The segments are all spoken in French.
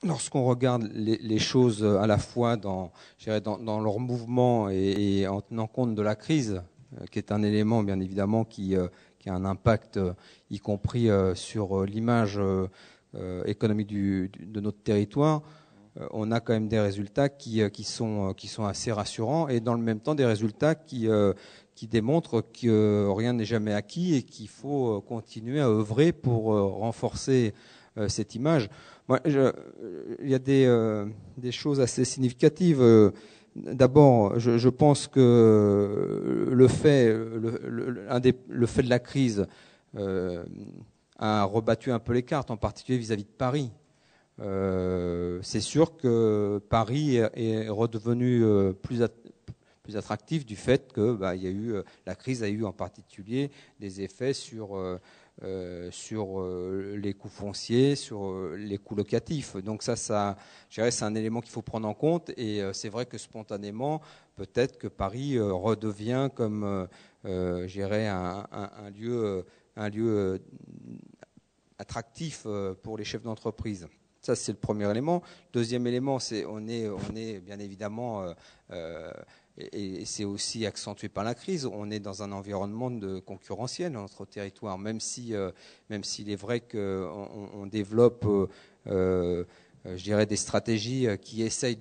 lorsqu'on regarde les choses à la fois je dirais dans leur mouvement et en tenant compte de la crise, qui est un élément bien évidemment qui a un impact, y compris sur l'image économique de notre territoire, on a quand même des résultats qui sont assez rassurants, et dans le même temps des résultats qui démontrent que rien n'est jamais acquis et qu'il faut continuer à œuvrer pour renforcer cette image. Moi, il y a des choses assez significatives. D'abord, je pense que le fait de la crise a rebattu un peu les cartes, en particulier vis-à-vis de Paris. C'est sûr que Paris est redevenu plus attractif du fait que la crise a eu en particulier des effets sur les coûts fonciers, sur les coûts locatifs. Donc ça, je dirais, c'est un élément qu'il faut prendre en compte. Et c'est vrai que spontanément, peut-être que Paris redevient comme, je dirais, un lieu attractif pour les chefs d'entreprise. Ça, c'est le premier élément. Deuxième élément, c'est on est bien évidemment, et c'est aussi accentué par la crise, on est dans un environnement concurrentiel dans notre territoire, même s'il est vrai qu'on développe, je dirais, des stratégies qui essayent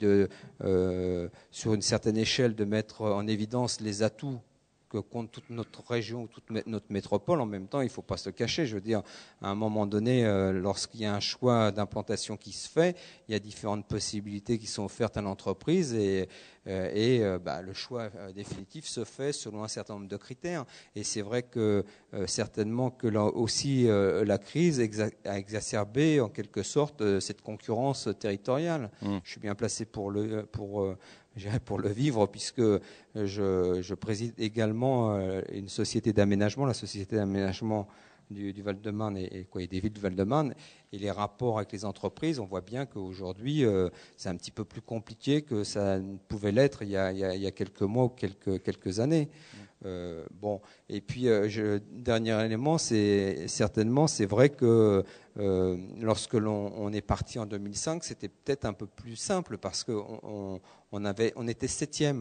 sur une certaine échelle, de mettre en évidence les atouts que compte toute notre région ou toute notre métropole. En même temps, il ne faut pas se le cacher. Je veux dire, à un moment donné, lorsqu'il y a un choix d'implantation qui se fait, il y a différentes possibilités qui sont offertes à l'entreprise, et le choix définitif se fait selon un certain nombre de critères. Et c'est vrai que certainement que là aussi la crise a exacerbé en quelque sorte cette concurrence territoriale. Je suis bien placé pour le vivre, puisque je préside également une société d'aménagement, la société d'aménagement du Val-de-Marne et des villes du Val-de-Marne. Et les rapports avec les entreprises, on voit bien qu'aujourd'hui, c'est un petit peu plus compliqué que ça ne pouvait l'être il y a quelques mois ou quelques années. Et puis, dernier élément, c'est vrai que lorsque l'on est parti en 2005, c'était peut-être un peu plus simple, parce qu'on était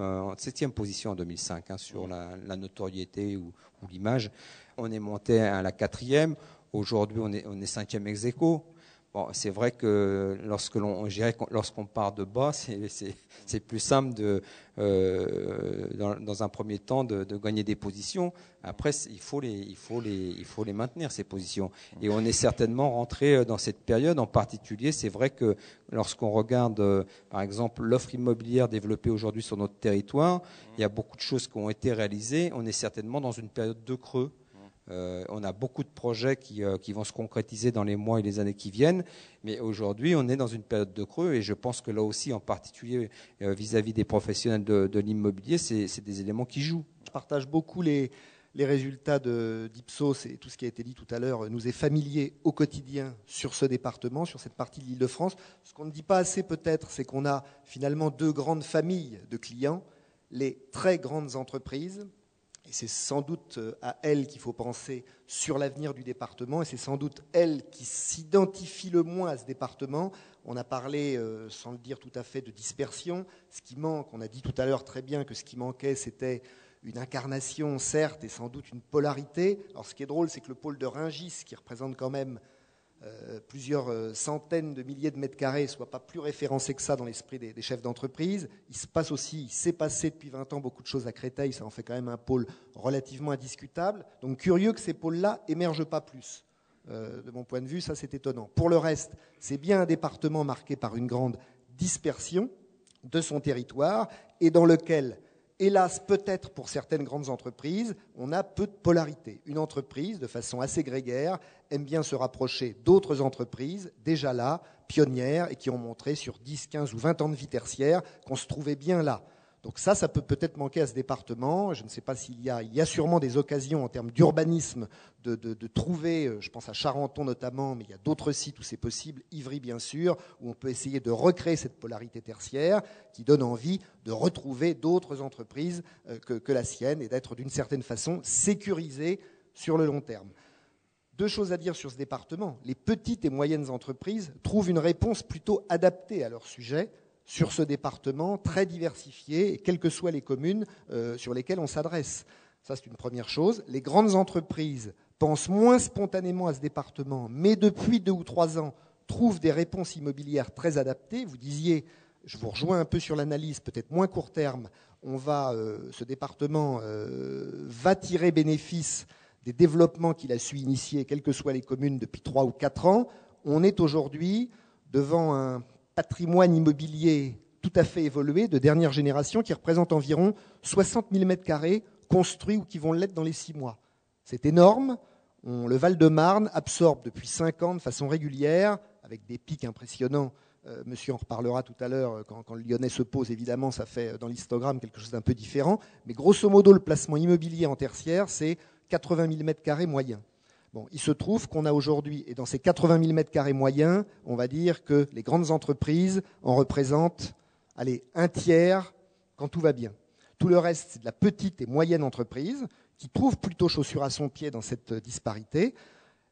en septième position en 2005 sur la notoriété ou l'image. On est monté à la quatrième. Aujourd'hui, on est cinquième ex aequo. Bon, c'est vrai que lorsqu'on part de bas, c'est plus simple dans un premier temps de gagner des positions. Après, il faut les maintenir, ces positions. Et on est certainement rentré dans cette période. En particulier, c'est vrai que lorsqu'on regarde, par exemple, l'offre immobilière développée aujourd'hui sur notre territoire, il y a beaucoup de choses qui ont été réalisées. On est certainement dans une période de creux. On a beaucoup de projets qui vont se concrétiser dans les mois et les années qui viennent, mais aujourd'hui on est dans une période de creux, et je pense que là aussi, en particulier vis-à-vis des professionnels de l'immobilier, c'est des éléments qui jouent. Je partage beaucoup les résultats d'Ipsos, et tout ce qui a été dit tout à l'heure nous est familier au quotidien sur ce département, sur cette partie de l'Île-de-France. Ce qu'on ne dit pas assez peut-être, c'est qu'on a finalement deux grandes familles de clients, les très grandes entreprises. Et c'est sans doute à elles qu'il faut penser sur l'avenir du département, et c'est sans doute elles qui s'identifient le moins à ce département. On a parlé, sans le dire tout à fait, de dispersion. Ce qui manque, on a dit tout à l'heure très bien que ce qui manquait, c'était une incarnation, certes, et sans doute une polarité. Alors ce qui est drôle, c'est que le pôle de Rungis, qui représente quand même plusieurs centaines de milliers de mètres carrés, ne soit pas plus référencé que ça dans l'esprit des chefs d'entreprise. Il s'est passé depuis 20 ans beaucoup de choses à Créteil, ça en fait quand même un pôle relativement indiscutable. Donc curieux que ces pôles-là émergent pas plus. De mon point de vue, ça c'est étonnant. Pour le reste, c'est bien un département marqué par une grande dispersion de son territoire, et dans lequel, hélas, peut-être pour certaines grandes entreprises, on a peu de polarité. Une entreprise, de façon assez grégaire, aime bien se rapprocher d'autres entreprises déjà là, pionnières, et qui ont montré sur 10, 15 ou 20 ans de vie tertiaire qu'on se trouvait bien là. Donc ça peut peut-être manquer à ce département. Je ne sais pas il y a sûrement des occasions en termes d'urbanisme de trouver, je pense à Charenton notamment, mais il y a d'autres sites où c'est possible, Ivry bien sûr, où on peut essayer de recréer cette polarité tertiaire qui donne envie de retrouver d'autres entreprises que la sienne, et d'être d'une certaine façon sécurisé sur le long terme. Deux choses à dire sur ce département. Les petites et moyennes entreprises trouvent une réponse plutôt adaptée à leur sujet sur ce département très diversifié, et quelles que soient les communes sur lesquelles on s'adresse. Ça, c'est une première chose. Les grandes entreprises pensent moins spontanément à ce département, mais depuis 2 ou 3 ans, trouvent des réponses immobilières très adaptées. Vous disiez, je vous rejoins un peu sur l'analyse, peut-être moins court terme, ce département va tirer bénéfice des développements qu'il a su initier, quelles que soient les communes, depuis 3 ou 4 ans. On est aujourd'hui devant un patrimoine immobilier tout à fait évolué, de dernière génération, qui représente environ 60 000 m² construits ou qui vont l'être dans les 6 mois. C'est énorme. Le Val-de-Marne absorbe depuis 5 ans de façon régulière, avec des pics impressionnants. Monsieur en reparlera tout à l'heure, quand le Lyonnais se pose, évidemment, ça fait dans l'histogramme quelque chose d'un peu différent. Mais grosso modo, le placement immobilier en tertiaire, c'est 80 000 m² moyens. Bon, il se trouve qu'on a aujourd'hui, et dans ces 80 000 m² moyens, on va dire que les grandes entreprises en représentent, un tiers quand tout va bien. Tout le reste, c'est de la petite et moyenne entreprise qui trouve plutôt chaussure à son pied dans cette disparité.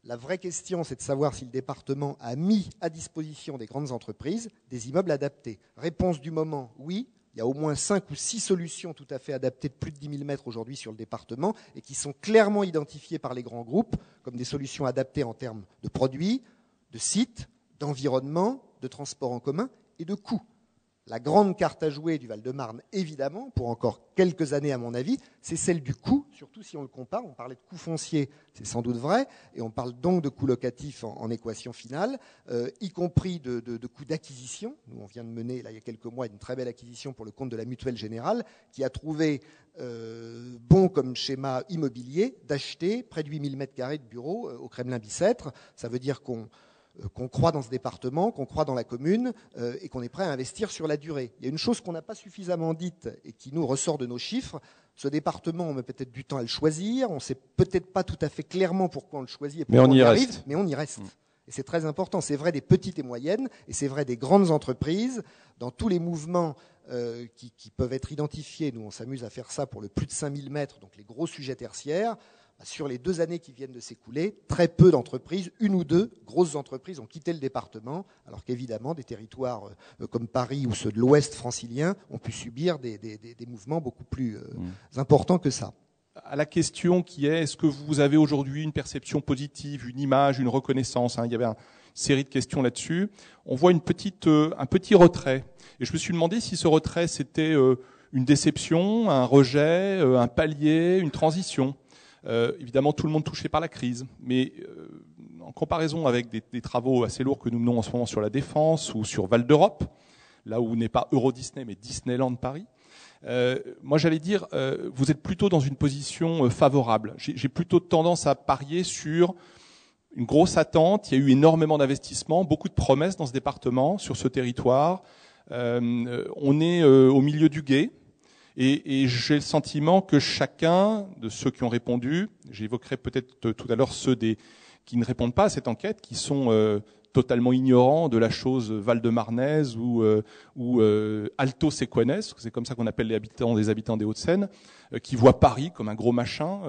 La vraie question, c'est de savoir si le département a mis à disposition des grandes entreprises des immeubles adaptés. Réponse du moment, oui. Il y a au moins 5 ou 6 solutions tout à fait adaptées de plus de 10 000 mètres aujourd'hui sur le département et qui sont clairement identifiées par les grands groupes comme des solutions adaptées en termes de produits, de sites, d'environnement, de transport en commun et de coûts. La grande carte à jouer du Val-de-Marne, évidemment, pour encore quelques années à mon avis, c'est celle du coût, surtout si on le compare. On parlait de coût foncier, c'est sans doute vrai, et on parle donc de coût locatif en équation finale, y compris de coût d'acquisition. Nous, on vient de mener, là, il y a quelques mois, une très belle acquisition pour le compte de la Mutuelle Générale, qui a trouvé bon comme schéma immobilier d'acheter près de 8 000 m² de bureaux au Kremlin-Bicêtre. Ça veut dire qu'on croit dans ce département, qu'on croit dans la commune et qu'on est prêt à investir sur la durée. Il y a une chose qu'on n'a pas suffisamment dite et qui nous ressort de nos chiffres. Ce département, on met peut-être du temps à le choisir, on ne sait peut-être pas tout à fait clairement pourquoi on le choisit et pourquoi on y arrive, mais on y reste. Et c'est très important. C'est vrai des petites et moyennes et c'est vrai des grandes entreprises. Dans tous les mouvements qui peuvent être identifiés, nous on s'amuse à faire ça pour le plus de 5000 mètres, donc les gros sujets tertiaires. Sur les 2 années qui viennent de s'écouler, très peu d'entreprises, 1 ou 2 grosses entreprises ont quitté le département, alors qu'évidemment, des territoires comme Paris ou ceux de l'Ouest francilien ont pu subir des mouvements beaucoup plus importants que ça. À la question qui est, est-ce que vous avez aujourd'hui une perception positive, une image, une reconnaissance, il y avait une série de questions là-dessus. On voit un petit retrait. Et je me suis demandé si ce retrait, c'était une déception, un rejet, un palier, une transition. Évidemment, tout le monde touché par la crise, mais en comparaison avec des travaux assez lourds que nous menons en ce moment sur la Défense ou sur Val d'Europe, là où n'est pas Euro Disney mais Disneyland Paris, moi j'allais dire, vous êtes plutôt dans une position favorable. J'ai plutôt tendance à parier sur une grosse attente. Il y a eu énormément d'investissements, beaucoup de promesses dans ce département, sur ce territoire. On est au milieu du gué. Et j'ai le sentiment que chacun de ceux qui ont répondu, j'évoquerai peut-être tout à l'heure ceux qui ne répondent pas à cette enquête, qui sont totalement ignorants de la chose val-de-marnaise ou alto-séquanaise, c'est comme ça qu'on appelle les habitants des Hauts-de-Seine, qui voient Paris comme un gros machin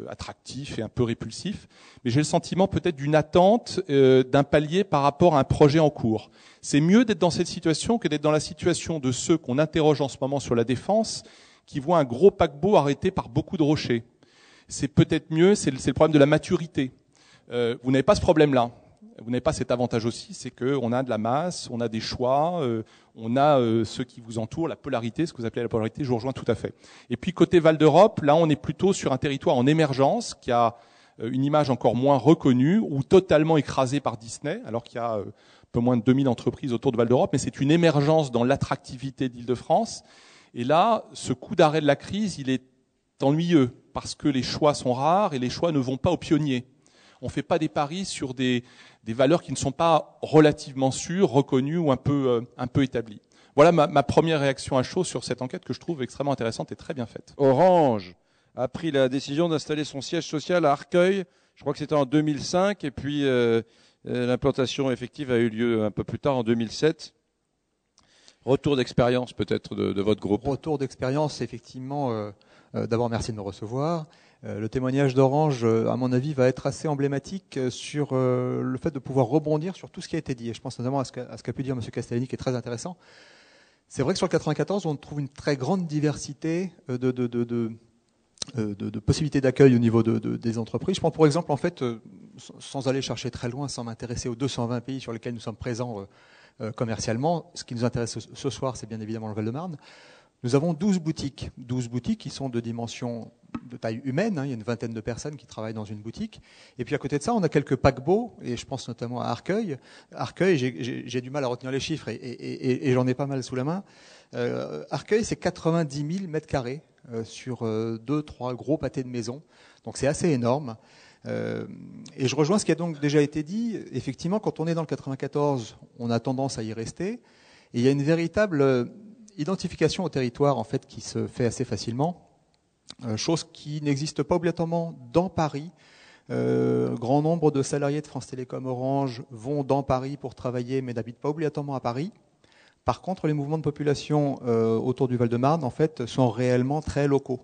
attractif et un peu répulsif. Mais j'ai le sentiment peut-être d'une attente d'un palier par rapport à un projet en cours. C'est mieux d'être dans cette situation que d'être dans la situation de ceux qu'on interroge en ce moment sur la Défense, qui voient un gros paquebot arrêté par beaucoup de rochers. C'est peut-être mieux, c'est le problème de la maturité. Vous n'avez pas ce problème-là. Vous n'avez pas cet avantage aussi, c'est qu'on a de la masse, on a des choix, on a ceux qui vous entourent, la polarité, ce que vous appelez la polarité, je vous rejoins tout à fait. Et puis côté Val d'Europe, là on est plutôt sur un territoire en émergence, qui a une image encore moins reconnue, ou totalement écrasée par Disney, alors qu'il y a un peu moins de 2000 entreprises autour de Val d'Europe, mais c'est une émergence dans l'attractivité d'Île-de-France. Et là, ce coup d'arrêt de la crise, il est ennuyeux, parce que les choix sont rares et les choix ne vont pas aux pionniers. On ne fait pas des paris sur des valeurs qui ne sont pas relativement sûres, reconnues ou un peu établies. Voilà ma première réaction à chaud sur cette enquête que je trouve extrêmement intéressante et très bien faite. Orange a pris la décision d'installer son siège social à Arcueil. Je crois que c'était en 2005 et puis l'implantation effective a eu lieu un peu plus tard en 2007. Retour d'expérience peut-être de votre groupe. Retour d'expérience, effectivement. D'abord, merci de me recevoir. Le témoignage d'Orange, à mon avis, va être assez emblématique sur le fait de pouvoir rebondir sur tout ce qui a été dit. Et je pense notamment à ce qu'a pu dire M. Castellani, qui est très intéressant. C'est vrai que sur le 94, on trouve une très grande diversité de possibilités d'accueil au niveau des entreprises. Je prends pour exemple, en fait, sans aller chercher très loin, sans m'intéresser aux 220 pays sur lesquels nous sommes présents commercialement, ce qui nous intéresse ce soir, c'est bien évidemment le Val-de-Marne. Nous avons 12 boutiques qui sont de dimension de taille humaine. Il y a une vingtaine de personnes qui travaillent dans une boutique. Et puis à côté de ça, on a quelques paquebots, et je pense notamment à Arcueil. Arcueil, j'ai du mal à retenir les chiffres, et j'en ai pas mal sous la main. Arcueil, c'est 90 000 mètres carrés sur 2-3 gros pâtés de maison. Donc c'est assez énorme. Et je rejoins ce qui a donc déjà été dit. Effectivement, quand on est dans le 94, on a tendance à y rester. Et il y a une véritable identification au territoire, en fait, qui se fait assez facilement. Chose qui n'existe pas obligatoirement dans Paris. Grand nombre de salariés de France Télécom Orange vont dans Paris pour travailler, mais n'habitent pas obligatoirement à Paris. Par contre, les mouvements de population autour du Val-de-Marne, en fait, sont réellement très locaux.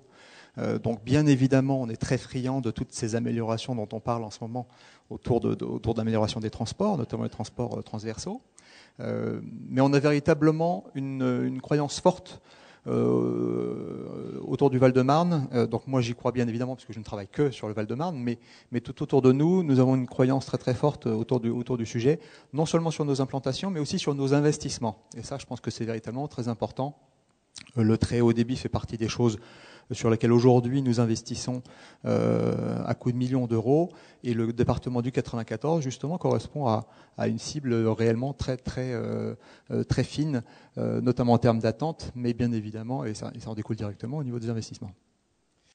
Donc, bien évidemment, on est très friand de toutes ces améliorations dont on parle en ce moment autour de l'amélioration des transports, notamment les transports transversaux. Mais on a véritablement une croyance forte autour du Val-de-Marne. Donc moi j'y crois bien évidemment parce que je ne travaille que sur le Val-de-Marne, mais tout autour de nous, nous avons une croyance très très forte autour du sujet, non seulement sur nos implantations, mais aussi sur nos investissements. Et ça, je pense que c'est véritablement très important. Le très haut débit fait partie des choses sur lesquelles aujourd'hui nous investissons à coups de millions d'euros, et le département du 94 justement correspond à une cible réellement très très très fine, notamment en termes d'attente, mais bien évidemment, et ça en découle directement au niveau des investissements.